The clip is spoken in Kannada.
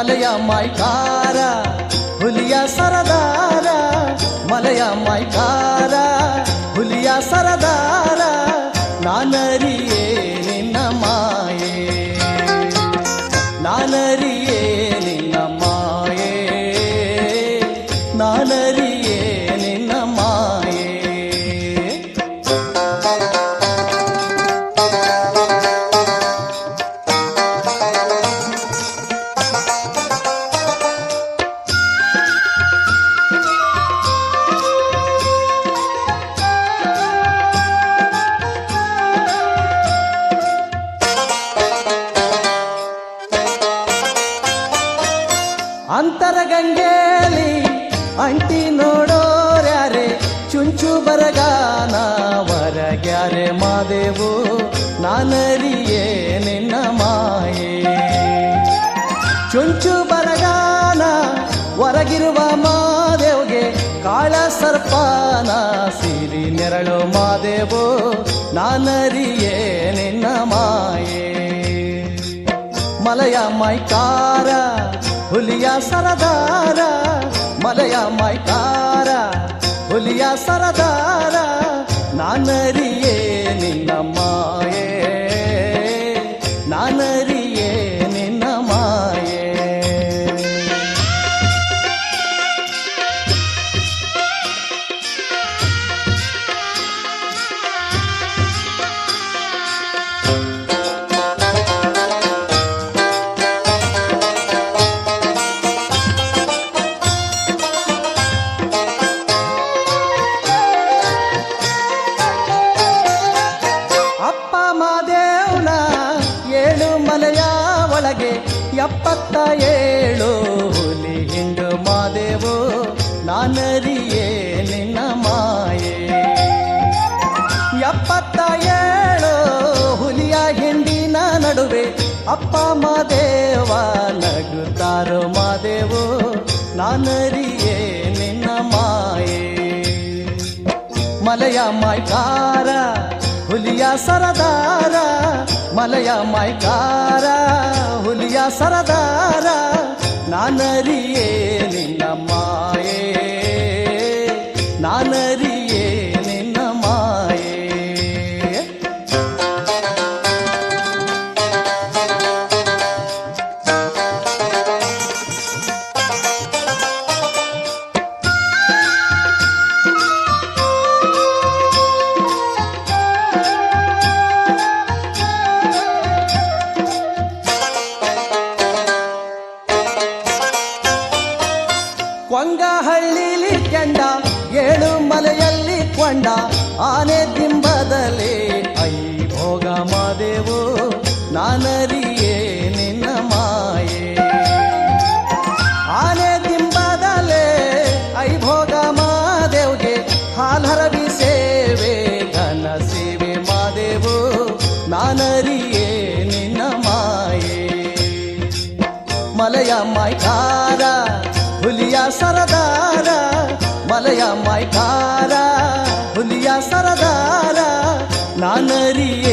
ಮಲೆಯ ಮಾಯ್ಕಾರ ಹುಲಿಯ ಸರದಾರ, ಮಲೆಯ ಮಾಯ್ಕಾರ ಹುಲಿಯ ಸರದಾರ, ನಾನರಿಯೇ ನಿನ್ನ ಮಾಯೆ, ನಾನರಿಯೇ ನಿನ್ನ ಮಾಯೆ, ನಾನರಿಯೇ ನಿನ್ನ ಮಾಯೆ. ಅಂತರಗಂಗೆಲಿ ಅಂಟಿ ನೋಡೋರ್ಯಾರೆ, ಚುಂಚು ಬರಗಾನ ಹೊರಗ್ಯಾರೆ ಮಾದೇವು, ನಾನರಿಯೇ ನಿನ್ನ ಮಾಯೆ. ಚುಂಚು ಬರಗಾನ ಹೊರಗಿರುವ ಮಾದೇವ್ಗೆ ಕಾಳ ಸರ್ಪಾನ ಸಿರಿ ನೆರಳು ಮಾದೇವು, ನಾನರಿಯೇ ನಿನ್ನ ಮಾಯೆ. ಮಲೆಯ ಮೈಕಾರ ಹುಲಿಯ ಸರದಾರ, ಮಲೆಯ ಮೈಕಾರ ಹುಲಿಯ ಸರದಾರ, ನಾನರಿಯೇ ನಿನ್ನ ಮಾಯೆ, ನಾನರಿಯೇ ನಿನ್ನ ಮಾಯೆ. ಮಲೆಯ ಒಳಗೆ 77 ಹುಲಿ ಹಿಂಡು ಮಾದೇವು, ನಾನರಿಯೇ ನಿನ್ನ ಮಾಯೆ. 77 ಹುಲಿಯ ಹಿಂಡಿನ ನಡುವೆ ಅಪ್ಪ ಮಾದೇವ ನಗುತ್ತಾರೋ ಮಾದೇವು, ನಾನರಿಯೇ ನಿನ್ನ ಮಾಯೆ. ಮಲೆಯ ಮಾಯ್ಕಾರ ಹುಲಿಯ ಸರದಾರ, ಮಲೆಯ ಮಾಯ್ಕಾರ ಹುಲಿಯ ಸರದಾರ, ನಾನರಿಯೇ ನಿನ್ನ ಮಾಯೆ, ನಾನರಿಯೇ ನಿನ್ನ ಮಾಯೆ. ಕೊಂಗಹಳ್ಳಿಲಿ ಕೆಂಡ 7 ಮಲೆಯಲ್ಲಿ ಕೊಂಡ, ಆನೆ ದಿಂಬದಲ್ಲಿ ಐಭೋಗ ಮಾದೇವು, ನಾನರಿಯೇ ನಿನ್ನ ಮಾಯೆ. ಆನೆ ದಿಂಬದಲ್ಲೇ ಐಭೋಗ ಮಾದೇವ್ಗೆ ಹಾಲರವಿ ಸೇವೆ ಘನ ಸೇವೆ ಮಾದೇವು, ನಾನರಿಯೇ ನಿನ್ನ ಮಾಯೆ. ಮಲೆಯ ಮಾಯ್ಕಾರ ಹುಲಿಯ ಸರದಾರ, ಮಲೆಯ ಮಾಯ್ಕಾರ ಹುಲಿಯ ಸರದಾರ, ನಾನರಿಯೇ